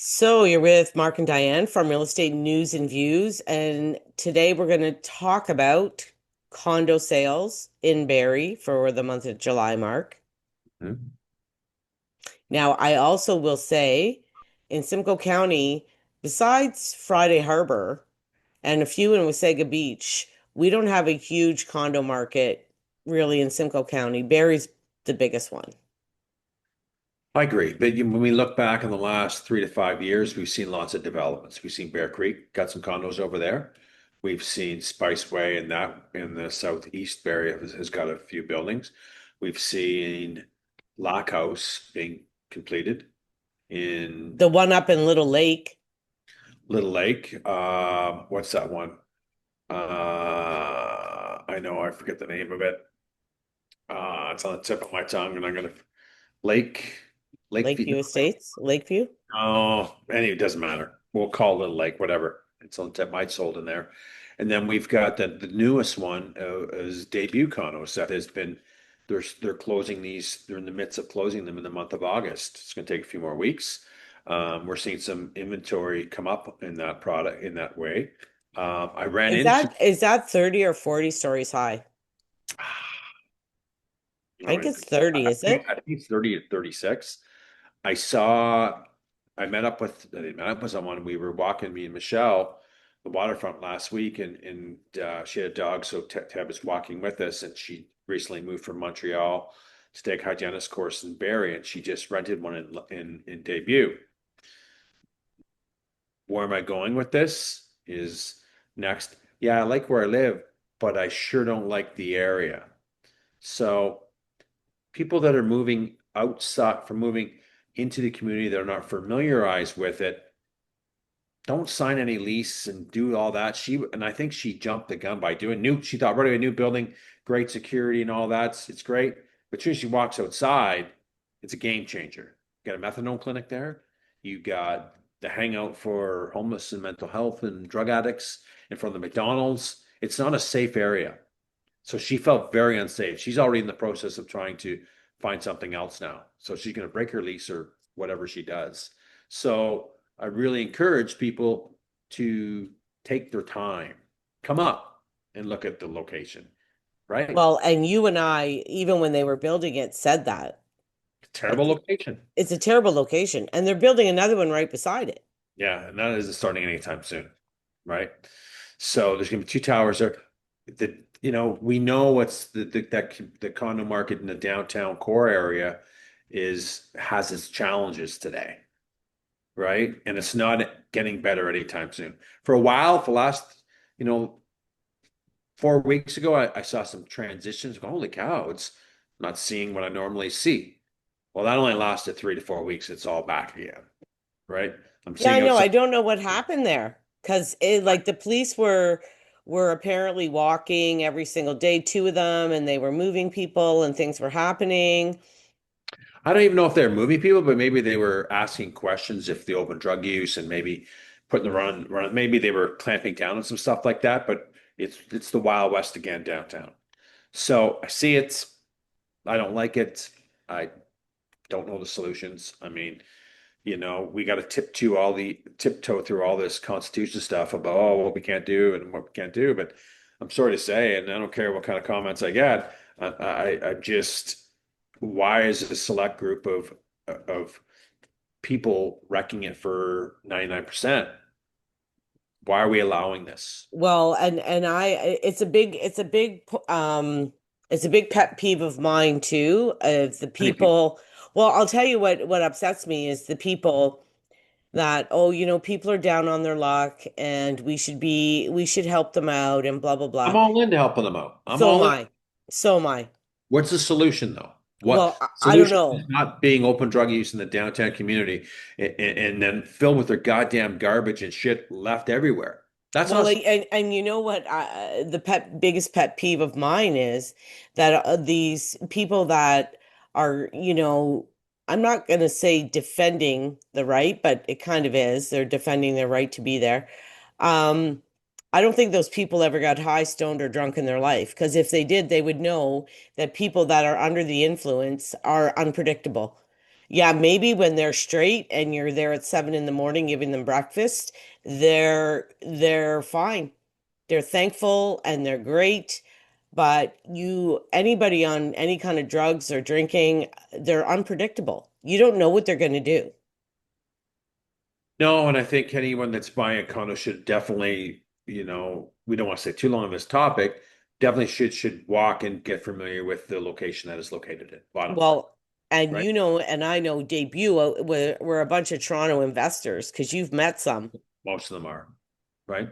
So you're with Mark and Diane from Real Estate News and Views, and today we're going to talk about condo sales in Barrie for the month of July, Mark. Hmm. Now, I also will say in Simcoe County, besides Friday Harbor and a few in Wasaga Beach, we don't have a huge condo market really in Simcoe County. Barrie's the biggest one. I agree. But when we look back in the last 3 to 5 years, we've seen lots of developments. We've seen Bear Creek, got some condos over there. We've seen Spiceway and that in the southeast area has got a few buildings. We've seen Lock House being completed in The one up in Little Lake. Little Lake. What's that one? I know I forget the name of it. It's on the tip of my tongue, and I'm gonna Lake Lakeview. Lakeview Estates, Lakeview. Oh, anyway, it doesn't matter. We'll call it like whatever. It's on that might sold in there. And then we've got the newest one is debut condos that has been they're closing these. They're in the midst of closing them in the month of August. It's going to take a few more weeks. We're seeing some inventory come up in that product in that way. I ran Is into. that 30 or 40 stories high? I I don't think even it's think so. 30, is I it? think it's 30 to 36. I saw, I met up with someone. We were walking, me and Michelle, the waterfront last week, and she had a dog, so Tab was walking with us, and she recently moved from Montreal to take hygienist course in Barrie, and she just rented one in debut. Where am I going with this? Is next. Yeah, I like where I live, but I sure don't like the area. So people that are moving outside from moving into the community that are not familiarized with it don't sign any lease and do all that. And I think she jumped the gun by doing new. She thought running a new building, great security and all that. It's great. But as soon as she walks outside, it's a game changer. You got a methadone clinic there. You got the hangout for homeless and mental health and drug addicts in front of the McDonald's. It's not a safe area. So she felt very unsafe. She's already in the process of trying to find something else now. So she's going to break her lease or whatever she does. So I really encourage people to take their time, come up and look at the location, right? Well, and you and I, even when they were building it, said that Terrible it's location. it's a terrible location, and they're building another one right beside it. Yeah, and that isn't starting anytime soon, right? So there's going to be two towers there. We know what's the condo market in the downtown core area is has its challenges today, right? And it's not getting better anytime soon. For a while, for the last, you know, 4 weeks ago, I saw some transitions. Holy cow, it's not seeing what I normally see. Well, that only lasted 3 to 4 weeks. It's all back again, right? I'm Yeah, I seeing know. outside. I don't know what happened there because it like the police were apparently walking every single day, two of them, and they were moving people and things were happening. I don't even know if they're moving people, but maybe they were asking questions if the open drug use and maybe putting the run. Maybe they were clamping down on some stuff like that. But it's the Wild West again downtown. So I see it. I don't like it. I don't know the solutions. I mean, we got to tiptoe through all this constitution stuff about what we can't do and what we can't do. But I'm sorry to say, and I don't care what kind of comments I get. I just why is a select group of people wrecking it for 99%? Why are we allowing this? Well, and it's a big pet peeve of mine too. Of the Many people. people, well, I'll tell you what upsets me is the people that, oh, people are down on their luck and we should help them out and blah blah I'm blah. all into helping them out. I'm So am all in. I. So am I. What's the solution though? What Well, I don't solution is know. not being open drug use in the downtown community and then filled with their goddamn garbage and shit left everywhere? That's Well, not. and you know what the biggest pet peeve of mine is that these people that are, I'm not going to say defending the right, but it kind of is. They're defending their right to be there. Um, I don't think those people ever got high, stoned, or drunk in their life, because if they did, they would know that people that are under the influence are unpredictable. Yeah, maybe when they're straight and you're there at 7 in the morning giving them breakfast, they're fine. They're thankful and they're great. But anybody on any kind of drugs or drinking, they're unpredictable. You don't know what they're going to do. No, and I think anyone that's buying a condo should definitely, we don't want to stay too long on this topic. Definitely should walk and get familiar with the location that is located in. Bottom line, Well, and right? you know, and I know debut, we're a bunch of Toronto investors because you've met some. Most of them are, right?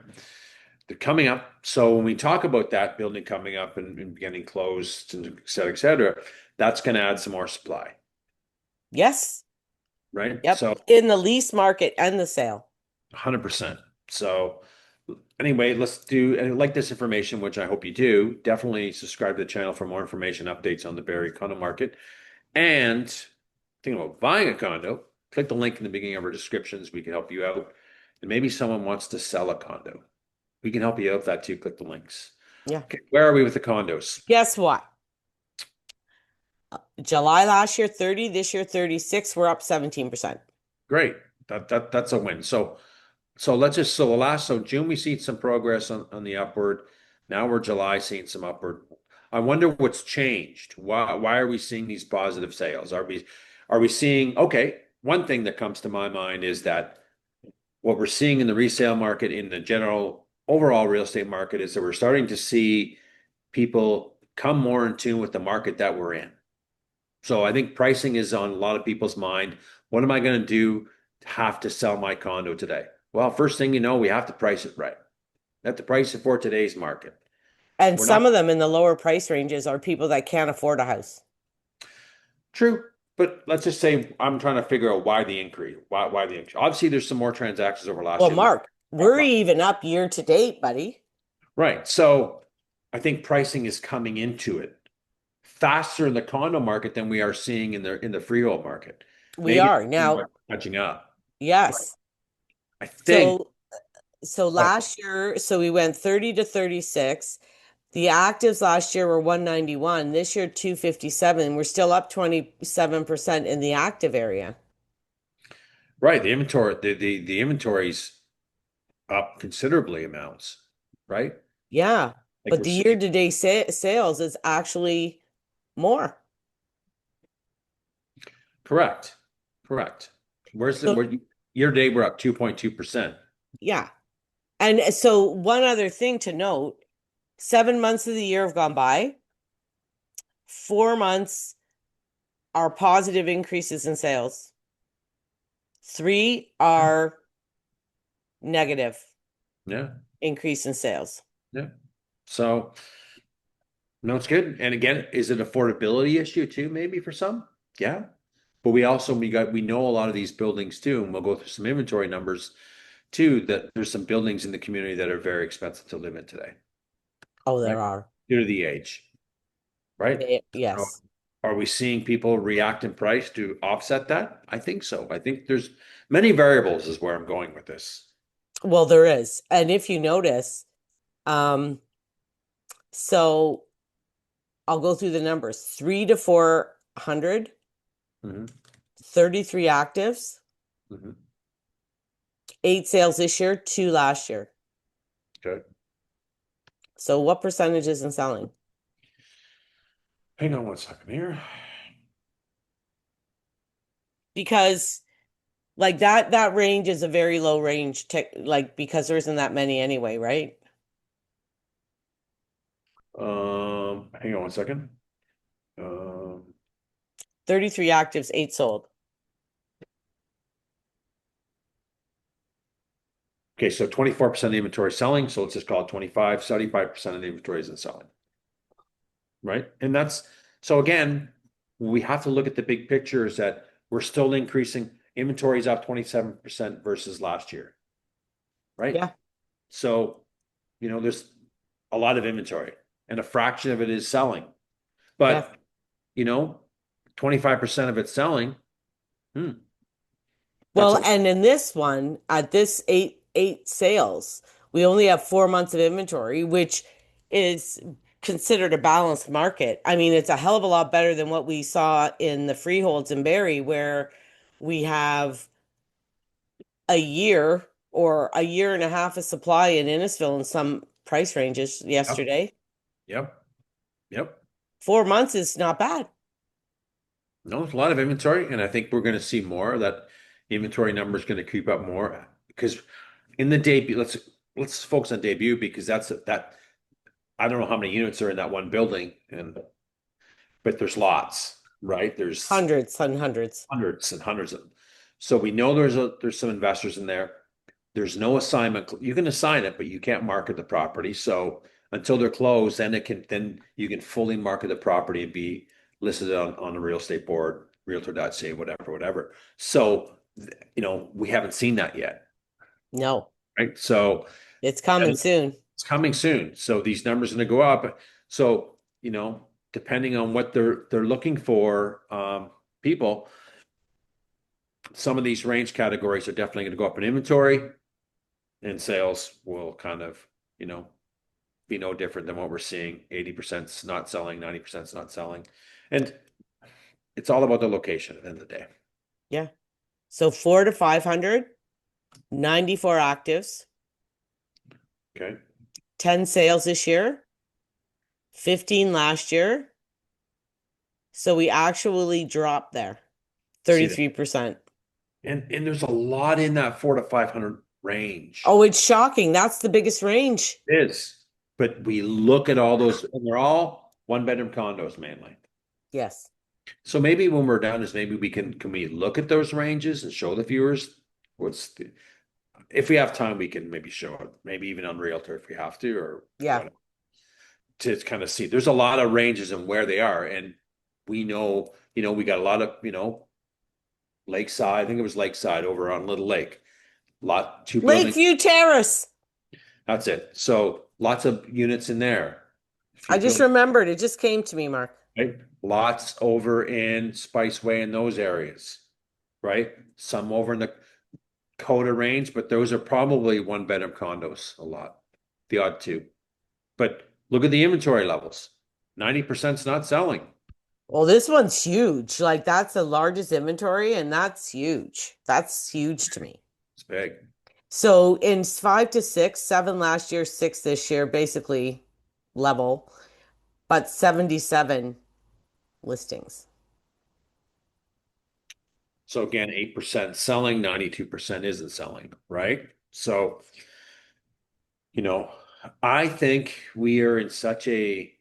They're coming up. So when we talk about that building coming up and getting closed, and et cetera, that's going to add some more supply, Yes. right? Yep. So In the lease market and the sale. 100%. So anyway, let's do, and like this information, which I hope you do, definitely subscribe to the channel for more information, updates on the Barrie condo market. And thinking about buying a condo, click the link in the beginning of our descriptions. We can help you out. And maybe someone wants to sell a condo. We can help you out with that too. Click the links. Yeah. Okay, where are we with the condos? Guess what? July last year, 30, this year, 36. We're up 17%. Great. That's a win. So let's just so the last so June we see some progress on the upward. Now we're July seeing some upward. I wonder what's changed. Why are we seeing these positive sales? Are we seeing okay? One thing that comes to my mind is that what we're seeing in the resale market in the general overall real estate market is that we're starting to see people come more in tune with the market that we're in. So I think pricing is on a lot of people's mind. What am I going to do to have to sell my condo today? Well, first thing you know, we have to price it right. We have to price it for today's market. And We're not some of them in the lower price ranges are people that can't afford a house. true, but let's just say I'm trying to figure out why the increase. Why the increase? Obviously, there's some more transactions over last Well, year than we Mark, talked we're about. even up year to date, buddy. Right. So I think pricing is coming into it faster in the condo market than we are seeing in the freehold market. We Maybe are now. catching up. Yes. I think. So so Oh, last year, so we went 30 to 36. The actives last year were 191. This year, 257. We're still up 27% in the active area. right. The inventory's up considerably amounts, right? Yeah. Like But we're the seeing. year-to-date sales is actually more. Correct. Correct. Where's the So, where year to date we're up 2.2%. yeah. And so, one other thing to note, 7 months of the year have gone by. 4 months are positive increases in sales. Three are negative Yeah. increase in sales. Yeah. So no, it's good. And again, is it affordability issue too, maybe for some? Yeah. But we know a lot of these buildings too, and we'll go through some inventory numbers too, that there's some buildings in the community that are very expensive to live in today, Oh, right? there are. Due to the age, right? So Yes. are we seeing people react in price to offset that? I think so. I think there's many variables is where I'm going with this. Well, there is. And if you notice, um, so I'll go through the numbers. 3 to 400, Hmm. 33 actives, Hmm. 8 sales this year, 2 last year. Okay. So what percentage isn't selling? Hang on one second here. Because like that range is a very low range, like because there isn't that many anyway, right? Hang on one second. Um, 33 actives, 8 sold. okay, so 24% of the inventory is selling, so let's just call it 25, 75% of the inventory isn't selling, right? And that's so again, we have to look at the big picture is that we're still increasing inventory is up 27% versus last year, right? Yeah, So, there's a lot of inventory and a fraction of it is selling. yeah. But, you know, 25% of it's selling. Hmm, that's Well, a and in this one, at this eight sales, we only have 4 months of inventory, which is considered a balanced market. I mean, it's a hell of a lot better than what we saw in the freeholds in Barrie, where we have a year or a year and a half of supply in Innisfil in some price ranges Yep, yesterday. yep, yep. 4 months is not bad. No, it's a lot of inventory, and I think we're going to see more of that inventory number is going to creep up more because in the debut, let's focus on debut because that I don't know how many units are in that one building, and but there's lots, right? There's Hundreds and hundreds. hundreds and hundreds of them. So we know there's some investors in there. There's no assignment. You can assign it, but you can't market the property. So until they're closed, then you can fully market the property and be listed on the real estate board, realtor.ca, whatever, whatever. So we haven't seen that yet, No, right? So it's coming and soon. it's coming soon. So these numbers are going to go up. So, depending on what they're looking for, people, some of these range categories are definitely going to go up in inventory, and sales will kind of, you know, be no different than what we're seeing. 80% not selling, 90% not selling. And it's all about the location at the end of the day. Yeah. So 4 to 500, 94 actives, Okay. 10 sales this year, 15 last year. So we actually dropped there See that. 33%. And there's a lot in that 4 to 500 range. Oh, it's shocking. That's the biggest range. It is. But we look at all those, and they're all one bedroom condos mainly. Yes. So maybe when we're done, is maybe can we look at those ranges and show the viewers if we have time, we can maybe show it, maybe even on Realtor if we have to, or Yeah. whatever, to kind of see. There's a lot of ranges and where they are, and we know, we got a lot of, Lakeside. I think it was Lakeside over on Little Lake. Two buildings. Lakeview Terrace. That's it. So lots of units in there. A I few just buildings, remembered. It just came to me, Mark. right? Lots over in Spiceway in those areas, right? Some over in the Coda range, but those are probably one bedroom condos, a lot, the odd two. But look at the inventory levels. 90% is not selling. Well, this one's huge. Like that's the largest inventory, and that's huge. That's huge to me. It's big. So in 5 to 6, 7 last year, 6 this year, basically level, but 77 listings. So again, 8% selling, 92% isn't selling, right? So, you know, I think we are in such a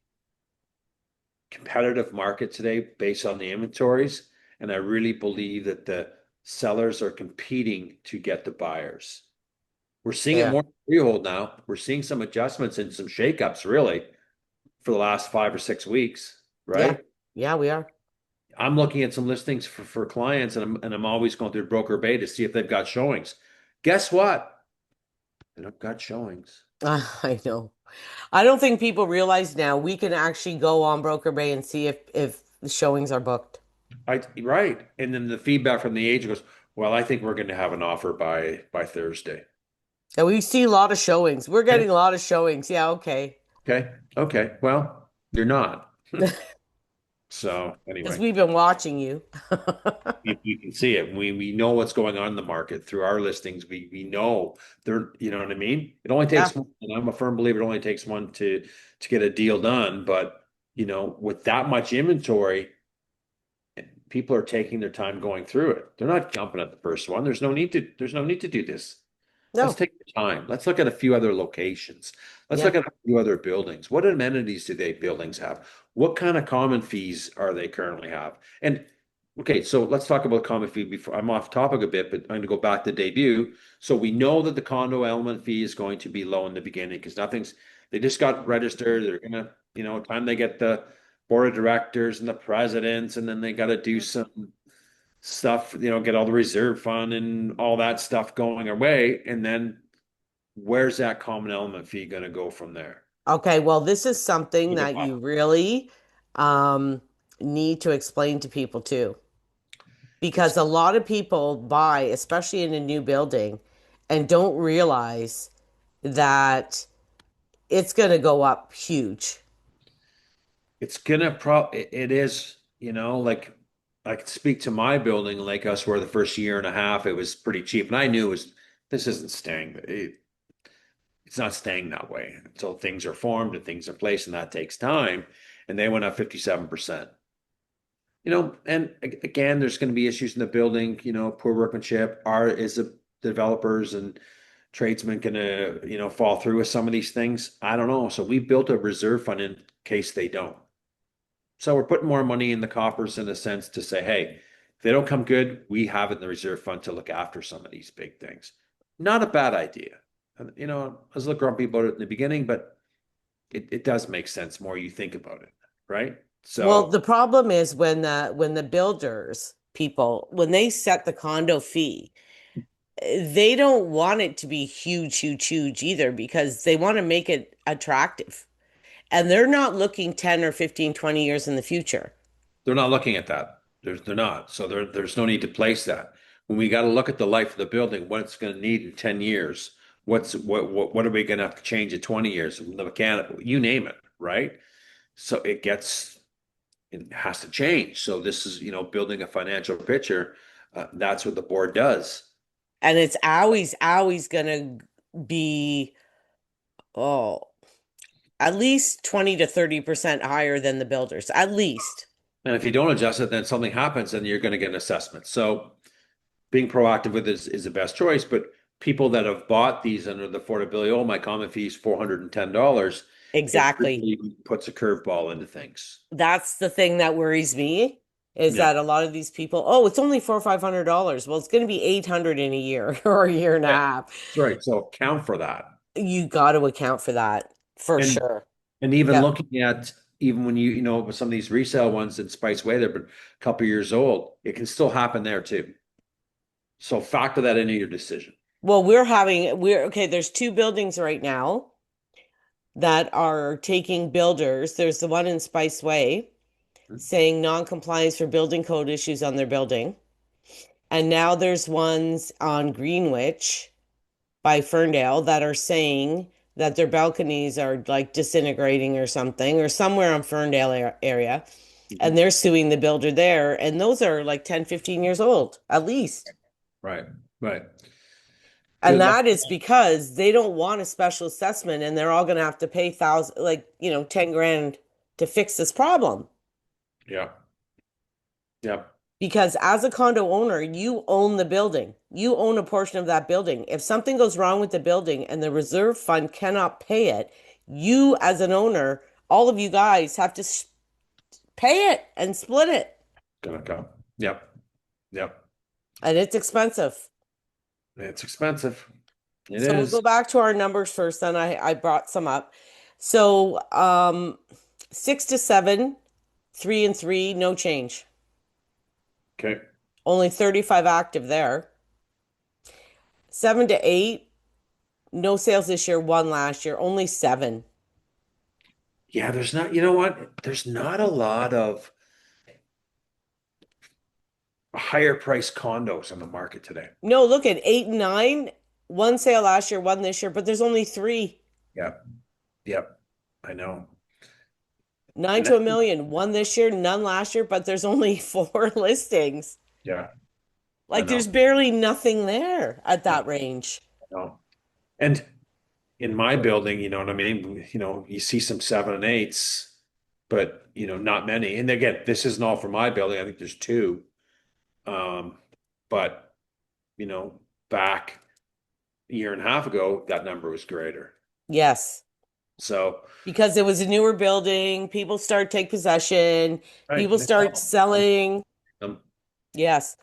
competitive market today based on the inventories. And I really believe that the sellers are competing to get the buyers. We're seeing it Yeah. more freehold now. We're seeing some adjustments and some shakeups really for the last 5 or 6 weeks, Yeah. right? Yeah, we are. I'm looking at some listings for clients and I'm always going through Broker Bay to see if they've got showings. Guess what? They don't got showings. I know. I don't think people realize now we can actually go on Broker Bay and see if the showings are booked. Right. And then the feedback from the agent goes, well, I think we're going to have an offer by Thursday. And we see a lot of showings. We're Okay. getting a lot of showings. Yeah, okay. Okay. Okay. Well, you're not. So Because anyway, we've been watching you. you can see it. We know what's going on in the market through our listings. We know they're, you know what I mean? It only Yeah. takes one, and I'm a firm believer it only takes one to get a deal done. But with that much inventory, people are taking their time going through it. They're not jumping at the first one. There's no need to do this. Let's No. take the time. Let's look at a few other locations. Let's Yeah. look at a few other buildings. What amenities do they buildings have? What kind of common fees are they currently have? And okay, so let's talk about common fee before I'm off topic a bit, but I'm going to go back to debut. So we know that the condo element fee is going to be low in the beginning because they just got registered. They're gonna, time they get the board of directors and the presidents, and then they got to do some stuff, get all the reserve fund and all that stuff going away. And then where's that common element fee going to go from there? Okay, well, this is something Look at that that. you really um, need to explain to people too. It's Because a lot of people buy, especially in a new building, and don't realize that it's going to go up huge. it's gonna it is, like I could speak to my building like us where the first year and a half it was pretty cheap. And I knew this isn't staying. It's not staying that way until things are formed and things are placed, and that takes time. And they went up 57%. And again, there's going to be issues in the building, poor workmanship. Is the developers and tradesmen going to, fall through with some of these things? I don't know. So we built a reserve fund in case they don't. So we're putting more money in the coffers in a sense to say, hey, if they don't come good, we have it in the reserve fund to look after some of these big things. Not a bad idea. And, I was a little grumpy about it in the beginning, but it does make sense more you think about it, right? Well, So the problem is when the builders people when they set the condo fee, they don't want it to be huge, huge, huge either because they want to make it attractive. And they're not looking 10 or 15, 20 years in the future. they're not looking at that. They're not. So there's no need to place that. When we got to look at the life of the building, what it's going to need in 10 years, what are we going to have to change in 20 years? The mechanical, you name it, right? So it has to change. So this is, building a financial picture. That's what the board does. And it's always going to be, oh, at least 20 to 30% higher than the builders, at least. And if you don't adjust it, then something happens and you're going to get an assessment. So being proactive with is the best choice. But people that have bought these under the affordability, oh, my common fee is $410, it Exactly. really puts a curveball into things. That's the thing that worries me is Yeah. that a lot of these people, oh, it's only four or $500. Well, it's going to be 800 in a year or a year and a Yeah. half. That's right. So account for that. You got to account for that for And sure. and even Yeah. looking at even when with some of these resale ones that Spice Way, they're a couple years old, it can still happen there too. So factor that into your decision. Well, we're okay. There's two buildings right now that are taking builders. There's the one in Spice Way saying non-compliance for building code issues on their building. And now there's ones on Greenwich by Ferndale that are saying that their balconies are like disintegrating or something, or somewhere on Ferndale area. Mhm. And they're suing the builder there. And those are like 10, 15 years old, at least. Right. Right. And Good luck. that is because they don't want a special assessment and they're all going to have to pay thousand, like, 10 grand to fix this problem. Yeah. Yeah. Because as a condo owner, you own the building. You own a portion of that building. If something goes wrong with the building and the reserve fund cannot pay it, you as an owner, all of you guys have to pay it and split it. Gonna go. Yep. Yep. And it's expensive. It's expensive. It So we'll is. go back to our numbers first. Then I brought some up. So 6 to 7, 3 and 3, no change. Okay. Only 35 active there. 7 to 8, no sales this year, one last year, only seven. Yeah, there's not, you know what? There's not a lot of higher price condos on the market today. No, look at 8 and 9, one sale last year, one this year, but there's only three. Yep. Yep. I know. Nine And to that, a million, one this year, none last year, but there's only four listings. yeah, I Like know. there's barely nothing there at No, that range. I know. And in my building, you know what I mean? You see some 7 and 8s, but not many. And again, this isn't all for my building. I think there's two. Um, but you know, back a year and a half ago, that number was greater. Yes, So, because it was a newer building. People start take possession. right, People start selling. um, Yes.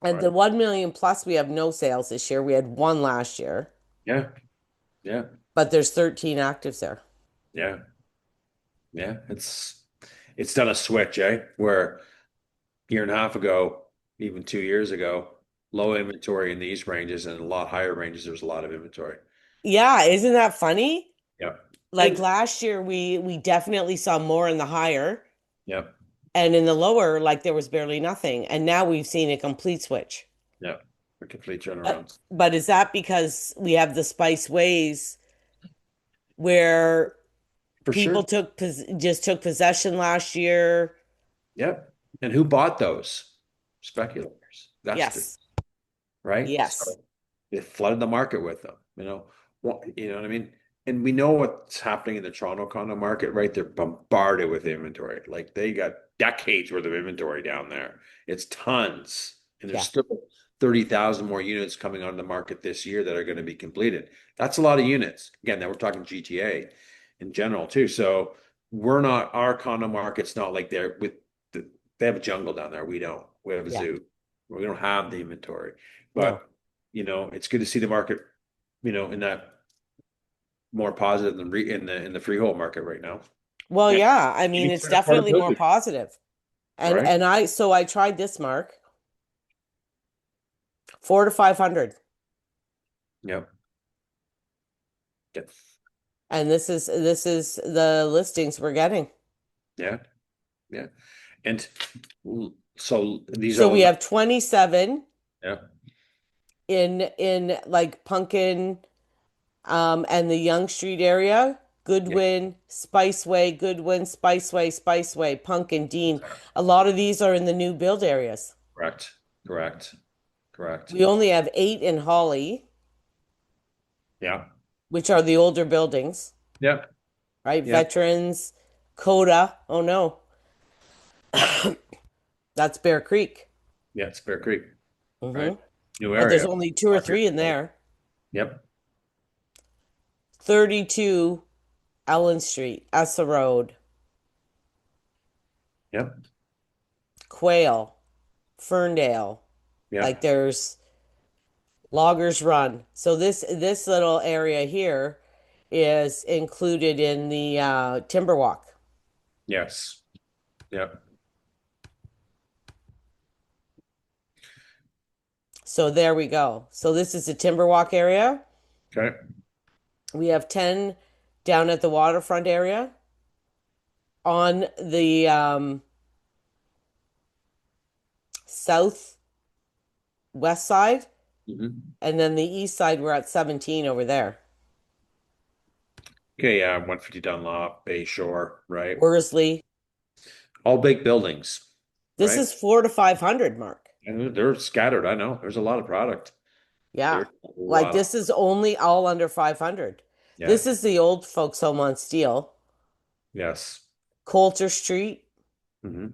And right. the 1 million plus, we have no sales this year. We had one last year, Yeah, yeah, but there's 13 actives there. yeah, yeah. It's done a switch, eh? Where a year and a half ago, even 2 years ago, low inventory in these ranges and a lot higher ranges, there's a lot of inventory. Yeah, isn't that funny? Yeah. Like And last year, we definitely saw more in the higher, yeah, and in the lower, like there was barely nothing. And now we've seen a complete switch. yeah. A complete But, turnaround. but is that because we have the spice ways where for People sure. just took possession last year. Yep. And who bought those? Speculators, investors, Yes. right? Yes. So they flooded the market with them, you know what I mean? And we know what's happening in the Toronto condo market, right? They're bombarded with inventory. Like they got decades worth of inventory down there. It's tons. And there's Yeah. still 30,000 more units coming on the market this year that are going to be completed. That's a lot of units. Again, now we're talking GTA in general too. So our condo market's not like they're with they have a jungle down there. We don't. We have a Yeah. zoo. We don't have the inventory. No. But, it's good to see the market, in that more positive than in the freehold market right now. Well, Yeah. yeah. I mean, Any it's kind of definitely more affordability, positive. right? I tried this mark, 4 to 500. Yeah. Yeah. And this is the listings we're getting. Yeah. Yeah. And so these So all, we have 27 yeah. in like Pumpkin and the Young Street area, Yeah. Goodwin, Spiceway, Goodwin, Spiceway, Spiceway, Pumpkin, Dean. A lot of these are in the new build areas. Correct. Correct. Correct. We only have 8 in Holly, Yeah. which are the older buildings, Yeah. right? Yeah. Veterans, Coda. Oh no, that's Bear Creek. Yeah. It's Bear Creek, Hmm. right? New But there's area. only two or Market. three in there. Yep. 32 Ellen Street, Essa Road, Yep. Quail, Ferndale. Like Yep. there's Loggers Run. So this little area here is included in the Timberwalk. Yes. Yep. So there we go. So this is the Timberwalk area. Okay. We have 10 down at the waterfront area on the southwest side, Mhm. and then the east side we're at 17 over there. Okay, yeah, 150 Dunlop, Bay Shore, right? Worsley. All big buildings, This right? is 4 to 500 mark. And they're scattered. I know. There's a lot of product. Yeah. There's a Like lot. this is only all under 500. Yeah. This is the old folks home on Steel, Yes. Coulter Street. Hmm.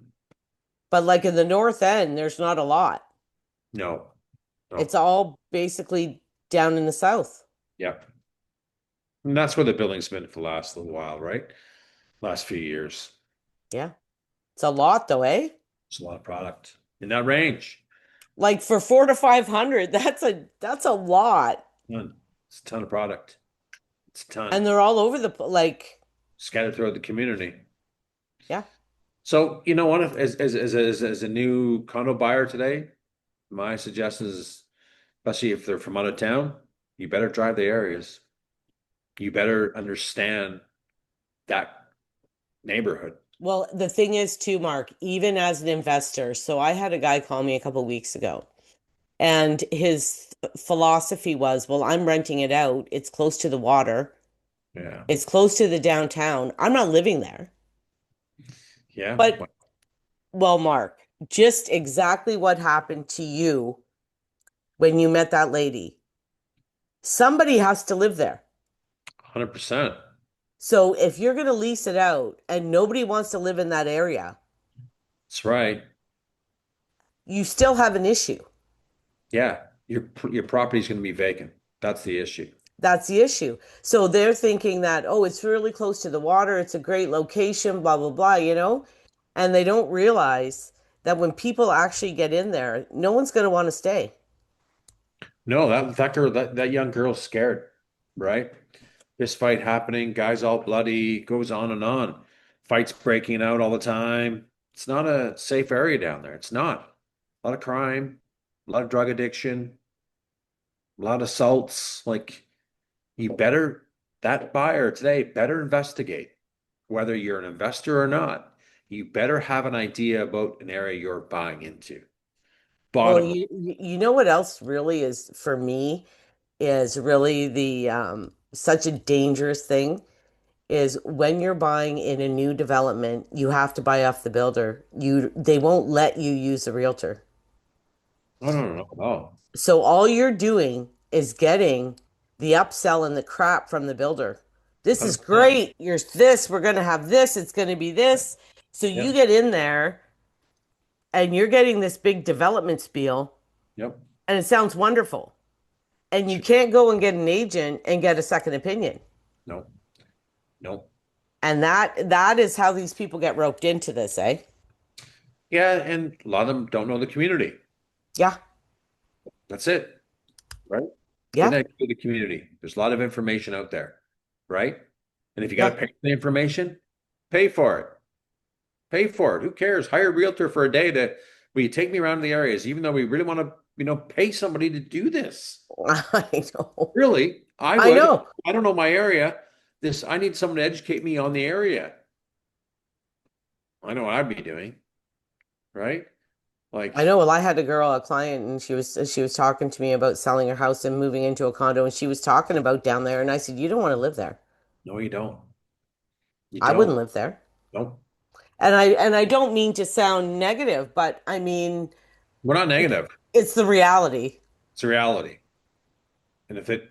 But like in the north end, there's not a lot. No. It's No. all basically down in the south. Yeah. And that's where the building's been for the last little while, right? Last few years. Yeah. It's a lot though, eh? There's a lot of product in that range. Like for 4 to 500, that's a lot. Ton. It's a ton of product. It's a ton. And they're all over like, Scattered throughout the community. yeah. So, what if as a new condo buyer today, my suggestion is, especially if they're from out of town, you better drive the areas. You better understand that neighborhood. Well, the thing is too, Mark, even as an investor, so I had a guy call me a couple weeks ago, and his philosophy was, well, I'm renting it out. It's close to the water. Yeah. It's close to the downtown. I'm not living there. Yeah. But, well, Mark, just exactly what happened to you when you met that lady. Somebody has to live there. 100%. So if you're going to lease it out and nobody wants to live in that area, That's right. you still have an issue. Yeah. Your property's going to be vacant. That's the issue. That's the issue. So they're thinking that, oh, it's really close to the water, it's a great location, blah, blah, blah, And they don't realize that when people actually get in there, no one's going to want to stay. No, that young girl's scared, right? This fight happening, guys all bloody, goes on and on. Fights breaking out all the time. It's not a safe area down there. It's not. A lot of crime, a lot of drug addiction, a lot of assaults. Like, that buyer today better investigate whether you're an investor or not. You better have an idea about an area you're buying into. Well, Bottom line. you know what else really is for me is really the such a dangerous thing is when you're buying in a new development, you have to buy off the builder. They won't let you use a realtor. No, no, no, no. Oh, So all you're doing is getting the upsell and the crap from the builder. This is 100%. great. You're this, we're going to have this, it's going to be this. So you Yep. get in there and you're getting this big development spiel Yep. and it sounds wonderful. And you Sure. can't go and get an agent and get a second opinion. No, no. And that is how these people get roped into this, eh? Yeah, and a lot of them don't know the community. Yeah. That's it, right? Get Yeah. that to the community. There's a lot of information out there, right? And if you got to Yeah. pay for the information, pay for it. Pay for it. Who cares? Hire a realtor for a day to will you take me around the areas, even though we really want to, pay somebody to do this. I know. Really, I I would. know. I don't know my area. I need someone to educate me on the area. I know what I'd be doing, right? I Like, know. Well, I had a client, and she was talking to me about selling her house and moving into a condo, and she was talking about down there, and I said, "You don't want to live there. no, you don't. You I wouldn't don't. live there." Don't. And I don't mean to sound negative, but I mean We're not it, negative. it's the reality. It's a reality. And if it,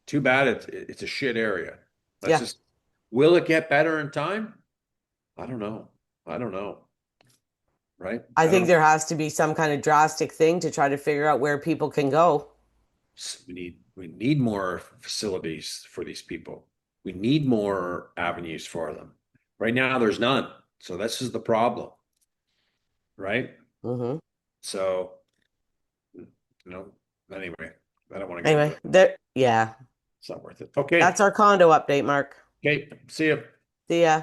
too bad it's a shit area. That's Yeah. just, will it get better in time? I don't know. I don't know. Right? I I don't think know. there has to be some kind of drastic thing to try to figure out where people can go. We need more facilities for these people. We need more avenues for them. Right now, there's none. So this is the problem, right? Hmm. So, anyway, I don't want to get into Anyway, that. yeah, It's not worth it. Okay. that's our condo update, Mark. Okay. See you. See ya.